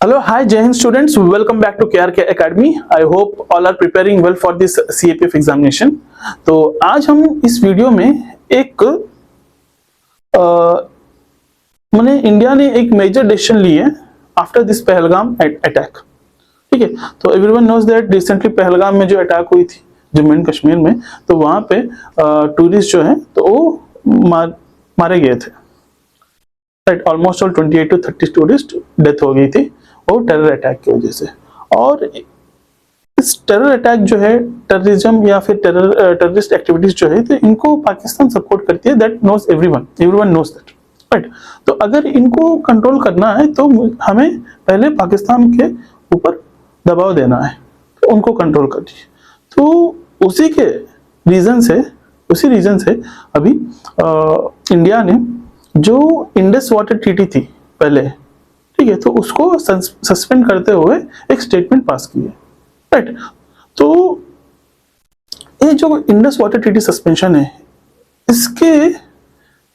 Hello, hi, Jai Hind students. Welcome back to KRK Academy. I hope all are preparing well for this CAPF examination. तो आज हम इस video में एक मैंने इंडिया ने एक मेजर डिसीजन ली है आफ्टर दिस पहलगाम अटैक. ठीक है, तो everyone knows that recently Pahalgam में जो अटैक हुई थी जम्मू एंड कश्मीर में, तो वहां पे टूरिस्ट जो है तो वो मारे गए थे. Right, almost all 28 to 30 tourist death हो गई थी और टेरर अटैक की वजह से. और इस टेरर अटैक जो है, टेररिज्म या फिर टेररिस्ट एक्टिविटीज जो है, तो इनको पाकिस्तान सपोर्ट करती है. That knows everyone knows that. Right, तो अगर इनको कंट्रोल करना है तो हमें पहले पाकिस्तान के ऊपर दबाव देना है, तो उनको कंट्रोल करिए. तो उसी रीजन से अभी इंडिया ने जो इंडस वाटर ट्रीटी थी पहले, ठीक है, तो उसको सस्पेंड करते हुए एक स्टेटमेंट पास की है. राइट, तो ये जो इंडस वाटर ट्रीटी सस्पेंशन है, इसके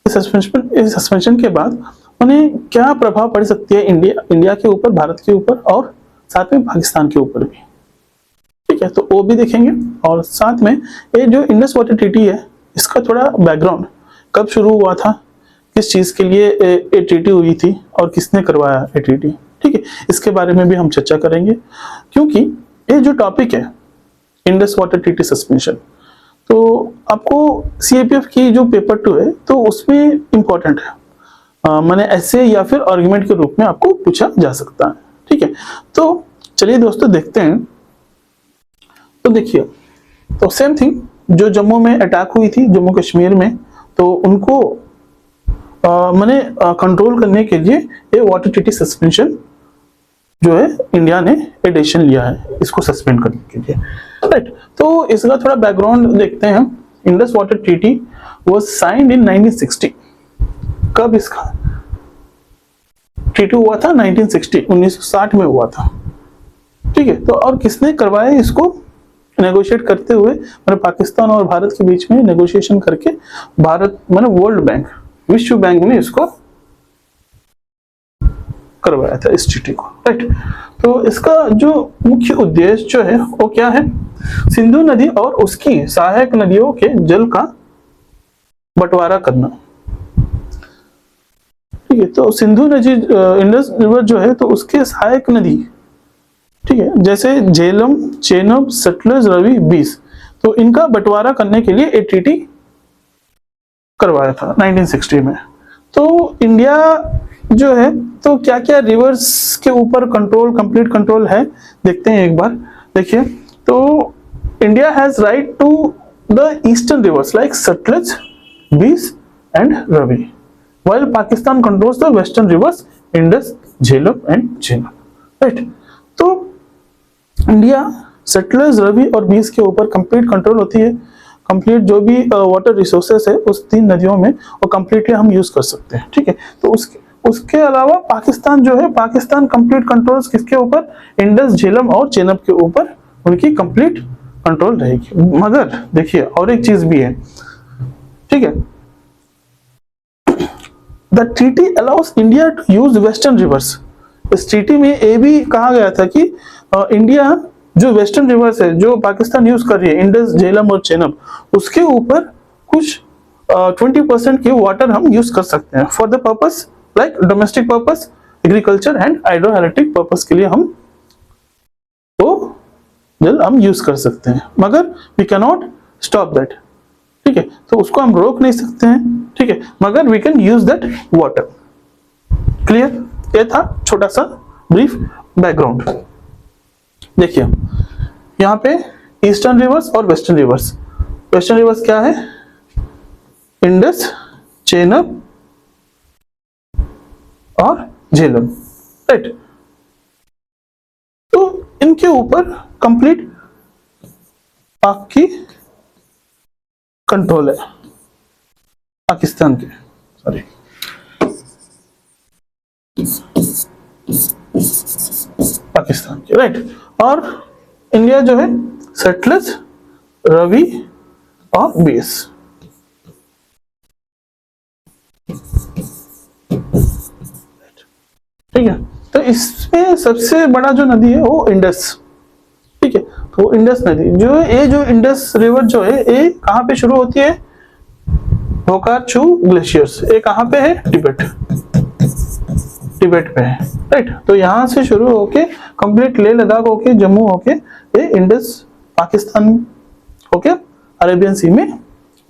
सस्पेंशन के बाद उन्हें क्या प्रभाव पड़ सकती है इंडिया के ऊपर, भारत के ऊपर और साथ में पाकिस्तान के ऊपर भी. ठीक है, तो वो भी देखेंगे. और साथ में ये जो इंडस वाटर ट्रीटी है, इसका थोड़ा बैकग्राउंड, कब शुरू हुआ था, किस चीज के लिए ये ट्रीटी हुई थी और किसने करवाया ये ट्रीटी. ठीक है, इसके बारे में भी हम चर्चा करेंगे, क्योंकि ये जो टॉपिक है इंडस वाटर ट्रीटी सस्पेंशन, तो आपको सीएपीएफ की जो पेपर 2 है तो उसमें इंपॉर्टेंट है. मैंने ऐसे या फिर आर्गुमेंट के रूप में आपको पूछा जा सकता है. ठीक है, तो चलिए दोस्तों देखते हैं. तो देखिए, तो सेम थिंग जो जम्मू में अटैक हुई थी, जम्मू कश्मीर में, तो उनको मैंने कंट्रोल करने के लिए ये वाटर ट्रीटी सस्पेंशन जो है इंडिया ने ये डिसीजन लिया है इसको सस्पेंड करने के लिए. राइट, तो इसका थोड़ा बैकग्राउंड देखते हैं. Indus water treaty was signed in 1960. कब इसका ट्रीटी हुआ था? 1960 में हुआ था. ठीक है, तो और किसने करवाया इसको? नेगोशिएट करते हुए मैंने पाकिस्तान और भारत के बीच में नेगोशिएशन करके भारत मैंने वर्ल्ड बैंक, विश्व बैंक ने इसको करवाया था इस ट्रीटी को. राइट, तो इसका जो मुख्य उद्देश्य जो है वो क्या है? सिंधु नदी और उसकी सहायक नदियों के जल का बंटवारा करना. ठीक है, तो सिंधु नदी, इंडस रिवर जो है, तो उसके सहायक नदी, ठीक है, जैसे झेलम, चेनाब, सतलज, रवि, बीस, तो इनका बंटवारा करने के लिए एक ट्रीटी करवाया था 1960 में. तो इंडिया जो है, तो क्या क्या रिवर्स के ऊपर कंप्लीट कंट्रोल है देखते हैं एक बार. देखिए, तो India has right to the eastern rivers like Sutlej, Beas and Ravi, while Pakistan controls the western rivers Indus, Jhelum and Chenab. Right, तो इंडिया सतलज, रवि और बीस के ऊपर कंप्लीट कंट्रोल होती है. कंप्लीट जो भी वाटर रिसोर्सेस है उस 3 नदियों में वो कंप्लीटली हम यूज कर सकते हैं. ठीक है, तो उसके अलावा पाकिस्तान जो है, पाकिस्तान कंप्लीट कंट्रोल्स किसके ऊपर? इंडस, झेलम और चेनाब के ऊपर उनकी कंप्लीट कंट्रोल रहेगी. मगर देखिए और एक चीज भी है. ठीक है, the treaty allows India to use western rivers. इस ट्रीटी में ये भी कहा गया था कि इंडिया जो वेस्टर्न रिवर्स है जो पाकिस्तान यूज कर रही है, इंडस, झेलम और चेनाब, उसके ऊपर कुछ 20% के वाटर हम यूज कर सकते हैं for the purpose like domestic purpose, agriculture and hydroelectric purpose के लिए हम वो जल हम यूज कर सकते हैं. मगर we can not stop that. ठीक है, तो उसको हम रोक नहीं सकते हैं. ठीक है, मगर we can use that water. Clear? ये था छोटा सा ब्रीफ बैकग्राउंड. देखिए यहाँ पे ईस्टर्न रिवर्स और वेस्टर्न रिवर्स. वेस्टर्न रिवर्स क्या है? इंडस, चेनाब और झेलम. राइट, तो इनके ऊपर कंप्लीट पाक की कंट्रोल है, पाकिस्तान के, सॉरी, पाकिस्तान के. राइट, और इंडिया जो है सतलज, रवि और बीस. ठीक है, तो इसमें सबसे बड़ा जो नदी है वो इंडस, ठीक है। तो इंडस नदी जो ये जो इंडस रिवर जो है ये कहाँ पे शुरू होती है, बोकाचू ग्लेशियर्स, ये कहाँ पे है, तिब्बत, तिब्बत पे है, राइट। तो यहाँ से शुरू होके कंप्लीट लेह लद्दाख होके जम्मू होके ये इंडस पाकिस्तान होके अरेबियन सी में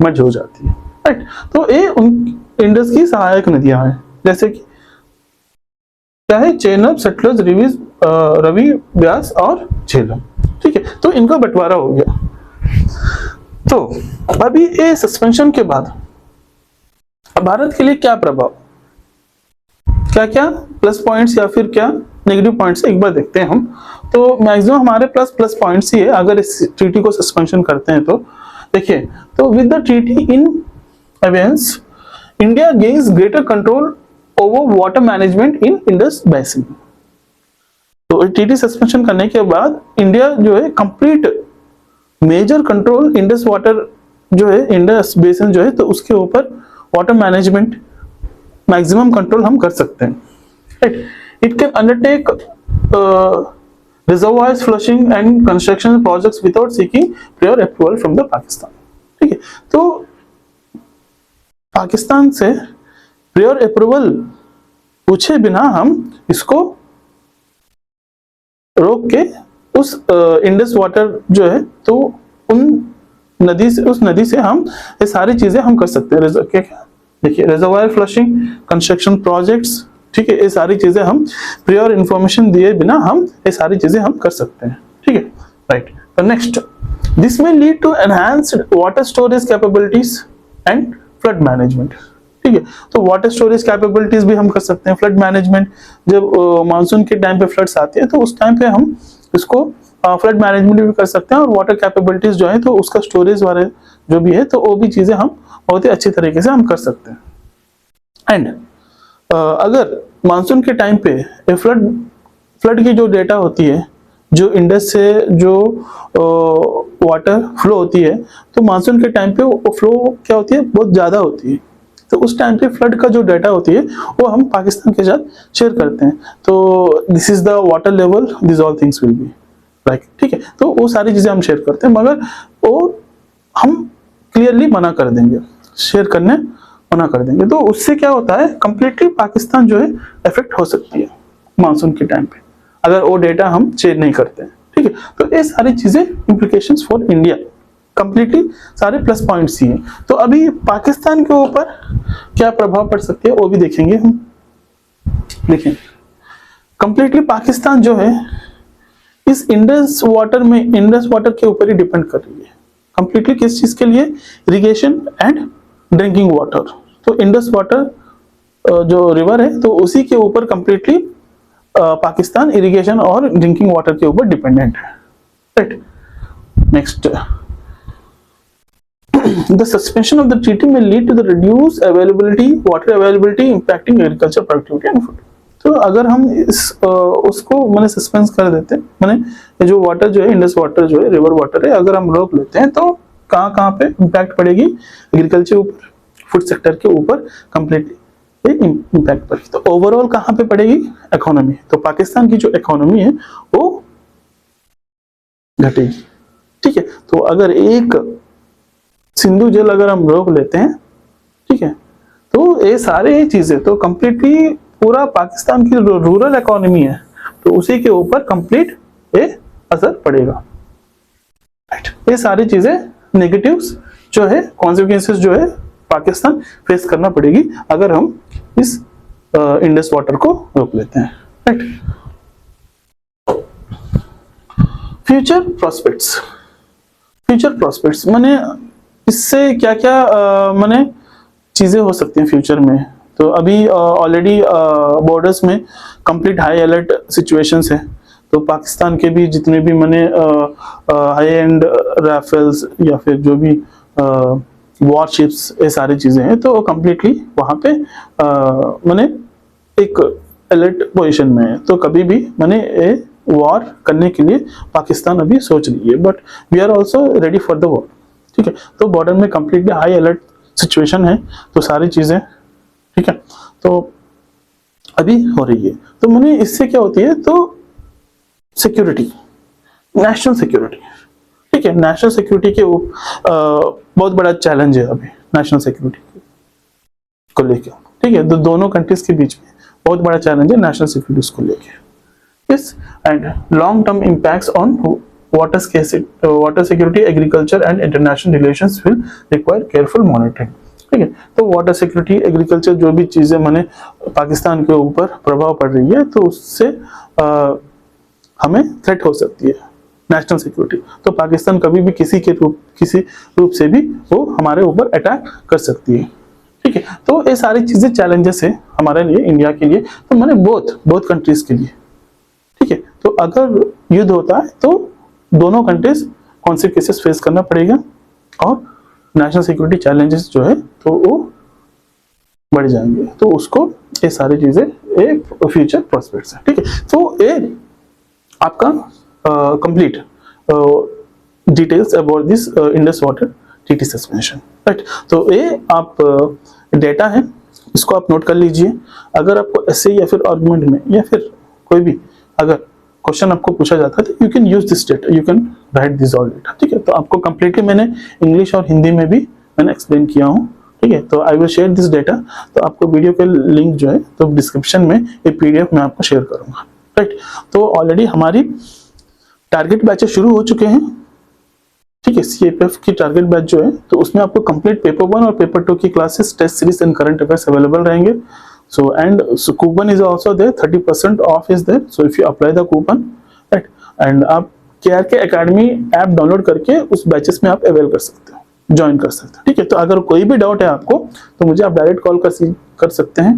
मर्ज हो जाती है, राइट। तो ये उन इंडस की सहायक नदियां हैं, जैसे कि क्या है, चेनाब, सतलज, रवि, ब्यास और झेलम, ठीक है। तो इनका बंटवारा हो गया। तो अभी ये सस्पेंशन के बाद अब भारत के लिए क्या प्रभाव, क्या क्या प्लस पॉइंट्स या फिर क्या नेगेटिव पॉइंट्स एक बार देखते हैं हम। तो मैक्सिमम हमारे प्लस पॉइंट्स ही है अगर इस ट्रीटी को सस्पेंशन करते हैं तो। देखिए, तो with the treaty in abeyance India gains greater control over water management in Indus basin. तो ट्रीटी सस्पेंशन करने के बाद इंडिया जो है complete major control Indus water जो है, इंडस बेसिन जो है, तो उसके ऊपर वाटर मैनेजमेंट मैक्सिमम कंट्रोल हम कर सकते हैं, right. It can undertake reservoirs flushing and construction projects without seeking prior approval from the Pakistan, ठीक है। तो पाकिस्तान से प्रायर अप्रूवल पूछे बिना हम इसको रोक के उस इंडस वाटर जो है, तो उस नदी से हम ये सारी चीजें हम कर सकते हैं। क्या देखिए, रिजर्वायर फ्लशिंग, कंस्ट्रक्शन प्रोजेक्ट्स, ठीक है, ये सारी चीजें हम प्रायर इंफॉर्मेशन दिए बिना हम ये सारी चीजें हम कर सकते हैं, ठीक है, राइट। तो next, this may lead to enhanced water storage capabilities and flood management, ठीक है। तो वाटर स्टोरेज कैपेबिलिटीज भी हम कर सकते हैं, फ्लड मैनेजमेंट, जब मानसून के टाइम पे फ्लड्स आती है तो उस टाइम पे हम इसको फ्लड मैनेजमेंट भी कर सकते हैं, और वाटर कैपेबिलिटीज जो है तो उसका स्टोरेज वाले जो भी है तो वो भी चीजें हम बहुत ही अच्छी तरीके से हम कर सकते हैं। एंड अगर मानसून के टाइम पे फ्लड की जो डेटा होती है, जो इंडस से जो वाटर फ्लो होती है, तो मानसून के टाइम पे वो फ्लो क्या होती है, बहुत ज्यादा होती है। तो उस टाइम पे फ्लड का जो डेटा होती है वो हम पाकिस्तान के साथ शेयर करते हैं। तो this is the water level, this all things will be like, ठीक है। तो वो सारी चीजें हम शेयर करते हैं, मगर वो हम क्लियरली मना कर देंगे, शेयर करने मना कर देंगे। तो उससे क्या होता है, कंप्लीटली पाकिस्तान जो है इफेक्ट हो सकती है मानसून के टाइम पे, अगर वो डेटा हम शेयर नहीं करते हैं, ठीक है। तो ये सारी चीजें इंप्लीकेशंस फॉर इंडिया, कंप्लीटली सारे प्लस पॉइंट्स ही हैं। तो अभी पाकिस्तान के ऊपर क्या प्रभाव पड़ सकती है वो भी देखेंगे हम। देखें, कंप्लीटली पाकिस्तान जो है इस इंडस वाटर के ऊपर ही डिपेंड कर रही है कंप्लीटली। किस चीज के लिए, इरिगेशन एंड ड्रिंकिंग वाटर। तो इंडस वाटर जो रिवर है तो उसी के ऊपर कंप्लीटली पाकिस्तान इरिगेशन और ड्रिंकिंग वाटर के ऊपर डिपेंडेंट है, right. Next, the suspension of the treaty may lead to the reduced water availability impacting agriculture productivity and food। तो अगर हम उसको मैंने सस्पेंस कर देते हैं, मैंने जो वाटर जो है, इंडस वाटर जो है, रिवर वाटर है, अगर हम रोक लेते हैं तो कहाँ पे इम्पैक्ट पड़ेगी, एग्रीकल्चर ऊपर, फूड सेक्टर के ऊपर कंप्लीटली इम्पैक्ट पड़ेगी। तो ओवरऑल कहाँ पे पड़ेगी, इकोनॉमी। तो पाकिस्तान की जो इकोनॉमी है वो घटेगी, ठीक है। तो अगर एक सिंधु जल अगर हम रोक लेते हैं, ठीक है, तो ये सारे चीजें तो कंप्लीटली पूरा पाकिस्तान की रूरल इकोनॉमी है तो उसी के ऊपर कंप्लीट ये असर पड़ेगा, राइट। ये सारी चीजें नेगेटिव्स जो है, कॉन्सिक्वेंसेस जो है पाकिस्तान फेस करना पड़ेगी अगर हम इस इंडस वाटर को रोक लेते हैं, राइट। फ्यूचर प्रोस्पेक्ट्स माने इससे क्या क्या माने चीजें हो सकती हैं फ्यूचर में। तो अभी ऑलरेडी बॉर्डर्स में कंप्लीट हाई अलर्ट सिचुएशंस है, तो पाकिस्तान के भी जितने भी माने हाई एंड राइफल्स या फिर जो भी वॉरशिप्स, ये सारी चीजें हैं, तो कंप्लीटली वहां पे माने एक अलर्ट पोजीशन में है। तो कभी भी माने वॉर करने के लिए पाकिस्तान अभी सोच रही है, but we are also ready for the war, ठीक है। तो बॉर्डर में कंप्लीटली हाई अलर्ट सिचुएशन है, तो सारी चीजें, ठीक है। तो अभी हो रही है। तो मैंने इससे क्या होती है, तो सिक्योरिटी, नेशनल सिक्योरिटी, ठीक है, नेशनल सिक्योरिटी के बहुत बड़ा चैलेंज है अभी नेशनल सिक्योरिटी को लेके, ठीक है। तो दोनों कंट्रीज के बीच में बहुत बड़ा चैलेंज है नेशनल सिक्योरिटी को लेके। Yes, and long-term impacts on water scarcity, water security, agriculture, and international relations will require careful monitoring. ठीक है, तो वाटर सिक्योरिटी, एग्रीकल्चर, जो भी चीजें मैंने पाकिस्तान के ऊपर प्रभाव पड़ रही है, तो उससे हमें थ्रेट हो सकती है नेशनल सिक्योरिटी। तो पाकिस्तान कभी भी किसी रूप से भी वो हमारे ऊपर अटैक कर सकती है, ठीक है। तो ये सारी चीजें चैलेंजेस है हमारे लिए, इंडिया के लिए, तो मैंने बोथ कंट्रीज के लिए, ठीक है। तो अगर युद्ध होता है तो दोनों कंट्रीज कॉन्सिक्वेंसेस फेस करना पड़ेगा, और नेशनल सिक्योरिटी चैलेंजेस जो है तो वो बढ़ जाएंगे। तो उसको ये सारी चीजें एक फ्यूचर प्रोस्पेक्ट्स है, ठीक है। तो ये आपका complete details about this Indus water treaty suspension, right. तो ये आप डेटा है, इसको आप नोट कर लीजिए। अगर आपको ऐसे या फिर आर्गुमेंट में या फिर कोई भी अगर क्वेश्चन आपको पूछा जाता है, तो you can use this data, you can write this all data, ठीक है। तो आपको कंप्लीटली मैंने इंग्लिश और हिंदी में भी मैंने एक्सप्लेन किया हूँ, ठीक है। तो I will share this data. तो आपको वीडियो के लिंक जो है तो डिस्क्रिप्शन में ये पीडीएफ मैं आपको शेयर करूंगा, राइट। तो ऑलरेडी हमारी टारगेट बैचेस शुरू हो चुके हैं, ठीक है। सीएपीएफ की टारगेट बैच जो है, तो उसमें आपको कंप्लीट पेपर 1 और पेपर 2 की classes, test series and current affairs available रहेंगे। So coupon is also there, 30% off is there. So if you apply the coupon, right, and आप KRK Academy ऐप डाउनलोड करके उस बैचेस में आप avail कर सकते हो, ज्वाइन कर सकते हो, ठीक है। तो अगर कोई भी डाउट है आपको, तो मुझे आप डायरेक्ट कॉल कर सकते हैं,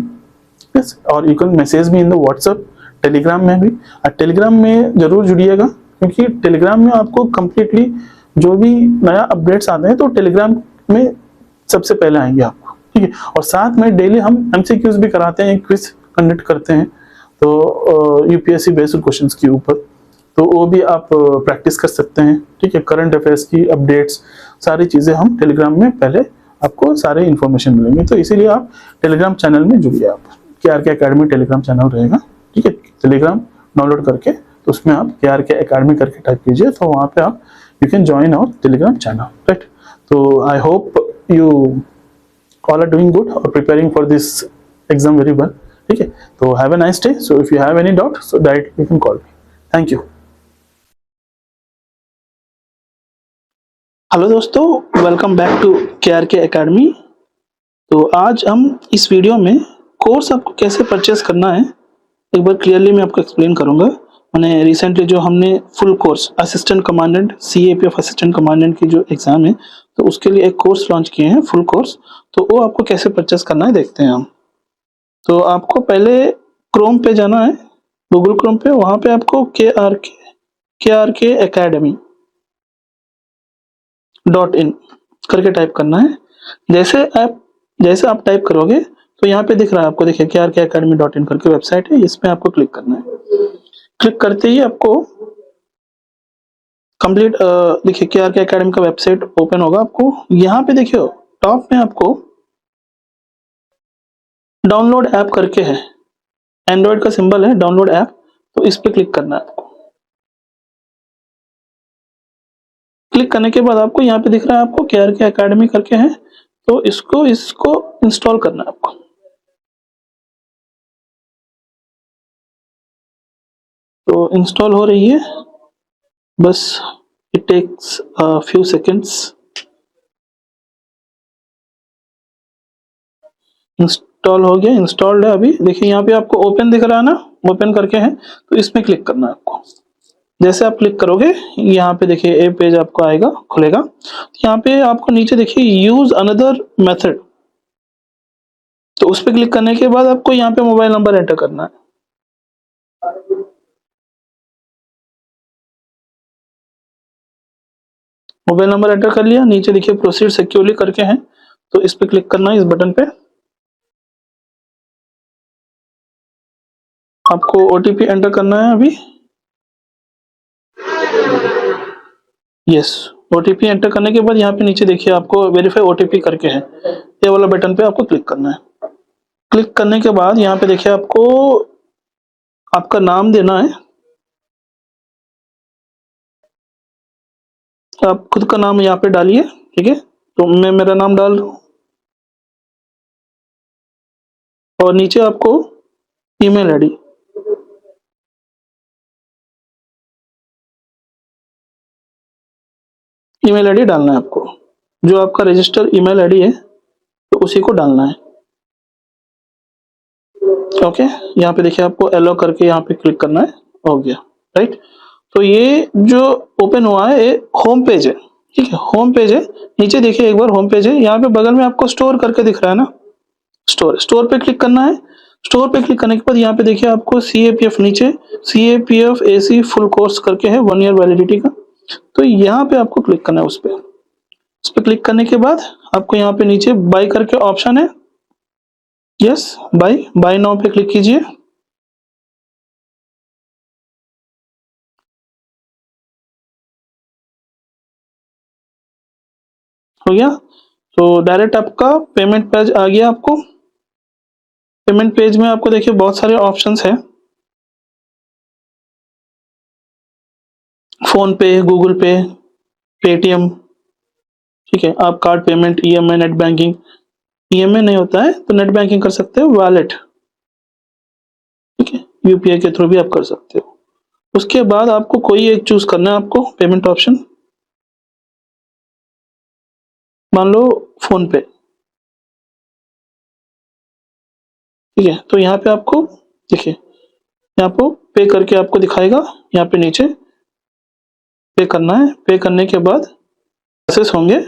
यस। और you can message me in the WhatsApp, Telegram में भी। टेलीग्राम में जरूर जुड़िएगा, क्योंकि टेलीग्राम में आपको कंप्लीटली जो भी नया अपडेट्स आते हैं तो टेलीग्राम में सबसे पहले आएंगे आपको, ठीक है। और साथ में डेली हम एमसीक्यूज भी कराते हैं, क्विज कंडक्ट करते हैं, तो यूपीएससी बेस्ड क्वेश्चंस के ऊपर, तो वो भी आप प्रैक्टिस कर सकते हैं, ठीक है। करंट अफेयर्स की अपडेट्स, सारी चीजें हम टेलीग्राम में पहले आपको सारे इन्फॉर्मेशन मिलेंगे। तो इसीलिए आप टेलीग्राम चैनल में जुड़िए, आप KRK अकेडमी टेलीग्राम चैनल रहेगा, ठीक है। टेलीग्राम डाउनलोड करके, तो उसमें आप KRK अकेडमी करके टाइप कीजिए, तो वहाँ पे आप you can join our Telegram channel, right. तो I hope you all are doing good or preparing for this exam very well, ठीक है। तो have a nice day. So if you have any doubt, so directly you can call me. Thank you. Hello दोस्तों, welcome back to KRK academy. तो आज हम इस video में course आपको कैसे परचेस करना है एक बार क्लियरली मैं आपको एक्सप्लेन करूंगा। मैंने रिसेंटली जो हमने full course assistant commandant, CAPF assistant commandant की जो एग्जाम है, तो उसके लिए एक कोर्स लॉन्च किए हैं, फुल कोर्स। तो वो आपको कैसे परचेस करना है देखते हैं हम। तो आपको पहले क्रोम पे जाना है, गूगल क्रोम पे, वहां पे आपको KRK Academy .in करके टाइप करना है। जैसे आप टाइप करोगे तो यहाँ पे दिख रहा है आपको, देखिए KRK Academy .in करके वेबसाइट है, इसमें आपको क्लिक करना है। क्लिक करते ही आपको कंप्लीट देखिए KRK Academy का वेबसाइट ओपन होगा। आपको यहाँ पे देखिए टॉप में आपको डाउनलोड ऐप करके है, एंड्रॉइड का सिंबल है, डाउनलोड ऐप, तो इस पे क्लिक करना है आपको। क्लिक करने के बाद आपको यहाँ पे दिख रहा है आपको KRK Academy करके है, तो इसको इंस्टॉल करना है आपको। तो इंस्टॉल हो रही है, बस it takes few seconds. Install हो गया, इंस्टॉल्ड है अभी। देखिए यहाँ पे आपको ओपन दिख रहा है ना, ओपन करके है, तो इसमें क्लिक करना है आपको। जैसे आप क्लिक करोगे यहाँ पे देखिए ए पेज आपको आएगा, खुलेगा। यहाँ पे आपको नीचे देखिए यूज अनदर मेथड, तो उस पर क्लिक करने के बाद आपको यहाँ पे मोबाइल नंबर एंटर करना है। मोबाइल नंबर एंटर कर लिया, नीचे देखिए प्रोसीड सिक्योरली करके है, तो इस पे क्लिक करना है, इस बटन पे। आपको ओटीपी एंटर करना है अभी, यस। ओटीपी एंटर करने के बाद यहाँ पे नीचे देखिए आपको वेरीफाई ओटीपी करके है, ये वाला बटन पे आपको क्लिक करना है। क्लिक करने के बाद यहाँ पे देखिए आपको आपका नाम देना है। आप खुद का नाम यहाँ पे डालिए, ठीक है। तो मैं मेरा नाम डाल रहा हूँ और नीचे आपको ईमेल आईडी, ईमेल आईडी डालना है आपको। जो आपका रजिस्टर ईमेल आईडी है तो उसी को डालना है। ओके, यहाँ पे देखिए आपको एलो करके यहाँ पे क्लिक करना है, हो गया, राइट। तो ये जो ओपन हुआ है ये होम पेज है, ठीक है, होम पेज है। नीचे देखिए एक बार होम पेज है, यहाँ पे बगल में आपको स्टोर करके दिख रहा है ना, स्टोर पे क्लिक करना है। स्टोर पे क्लिक करने के बाद यहाँ पे देखिए आपको CAPF नीचे CAPF AC फुल कोर्स करके है 1 ईयर वैलिडिटी का, तो यहाँ पे आपको क्लिक करना है। उस पे क्लिक करने के बाद आपको यहाँ पे नीचे बाय करके ऑप्शन है, यस बाय नाउ पे क्लिक कीजिए। हो गया, तो डायरेक्ट आपका पेमेंट पेज आ गया। आपको पेमेंट पेज में आपको देखिए बहुत सारे ऑप्शंस है, फोन पे, गूगल पे, पेटीएम, ठीक है। आप card payment, EMI, net banking, EMI नहीं होता है तो नेट बैंकिंग कर सकते हो, वॉलेट, ठीक है, UPI के थ्रू भी आप कर सकते हो। उसके बाद आपको कोई एक चूज करना है, आपको पेमेंट ऑप्शन, मान लो फोन पे, ठीक है। तो यहाँ पे आपको देखिए यहाँ पे पे करके आपको दिखाएगा, यहाँ पे नीचे पे करना है। पे करने के बाद क्लासेस होंगे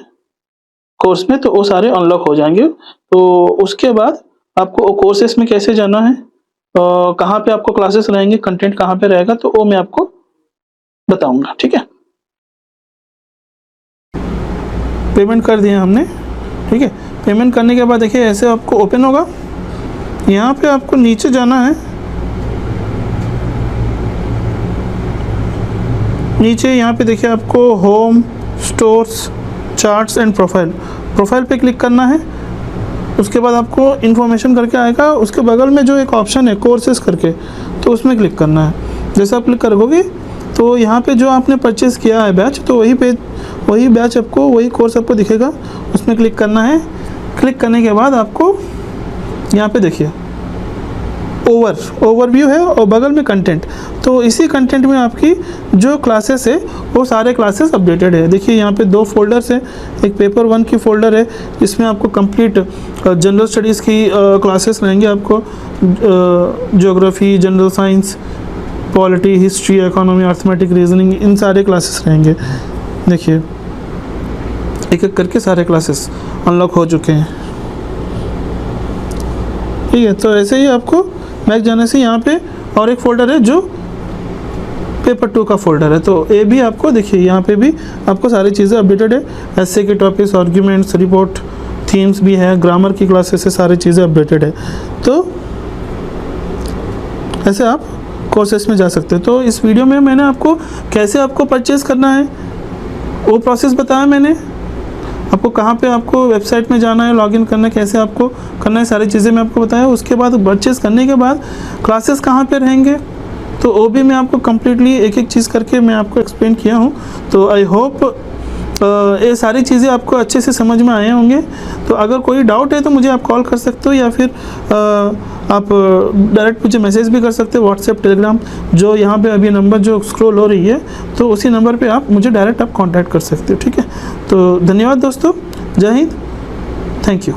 कोर्स में, तो वो सारे अनलॉक हो जाएंगे। तो उसके बाद आपको कोर्सेस में कैसे जाना है, कहाँ पे आपको क्लासेस रहेंगे, कंटेंट कहाँ पे रहेगा, तो वो मैं आपको बताऊंगा, ठीक है। पेमेंट कर दिया हमने, ठीक है। पेमेंट करने के बाद देखिए ऐसे आपको ओपन होगा। यहाँ पे आपको नीचे जाना है, नीचे यहाँ पे देखिए आपको home, stores, charts and profile पे क्लिक करना है। उसके बाद आपको इन्फॉर्मेशन करके आएगा, उसके बगल में जो एक ऑप्शन है कोर्सेज करके, तो उसमें क्लिक करना है। जैसे आप क्लिक करोगे तो यहाँ पे जो आपने परचेज़ किया है बैच, तो वही बैच आपको, वही कोर्स आपको दिखेगा, उसमें क्लिक करना है। क्लिक करने के बाद आपको यहाँ पे देखिए ओवरव्यू है और बगल में कंटेंट, तो इसी कंटेंट में आपकी जो क्लासेस है वो सारे क्लासेस अपडेटेड है। देखिए यहाँ पे 2 फोल्डर्स है, एक पेपर 1 की फोल्डर है जिसमें आपको कंप्लीट जनरल स्टडीज़ की क्लासेस रहेंगे, आपको geography, general science, polity, history, economy, arithmetic, reasoning, इन सारे क्लासेस रहेंगे। देखिए एक एक करके सारे क्लासेस अनलॉक हो चुके हैं, ठीक है। तो ऐसे ही आपको बैक जाने से यहाँ पे और एक फ़ोल्डर है जो पेपर 2 का फ़ोल्डर है, तो ये भी आपको देखिए यहाँ पे भी आपको सारी चीज़ें अपडेटेड है। एसए के टॉपिक्स, आर्ग्यूमेंट्स, रिपोर्ट, थीम्स भी है, ग्रामर की क्लासेस से सारी चीज़ें अपडेटेड है। तो ऐसे आप कोर्सेस में जा सकते हैं। तो इस वीडियो में मैंने आपको कैसे आपको परचेज़ करना है वो प्रोसेस बताया मैंने, आपको कहाँ पे आपको वेबसाइट में जाना है, लॉगिन करना है, कैसे आपको करना है, सारी चीज़ें मैं आपको बताया। उसके बाद परचेज़ करने के बाद क्लासेस कहाँ पे रहेंगे, तो वो भी मैं आपको कम्प्लीटली एक एक चीज़ करके मैं आपको एक्सप्लेन किया हूँ। तो आई होप ये सारी चीज़ें आपको अच्छे से समझ में आए होंगे। तो अगर कोई डाउट है तो मुझे आप कॉल कर सकते हो, या फिर आप डायरेक्ट मुझे मैसेज भी कर सकते हो, व्हाट्सएप, टेलीग्राम, जो यहाँ पे अभी नंबर जो स्क्रॉल हो रही है, तो उसी नंबर पे आप मुझे डायरेक्ट आप कांटेक्ट कर सकते हो, ठीक है। तो धन्यवाद दोस्तों, जय हिंद, थैंक यू।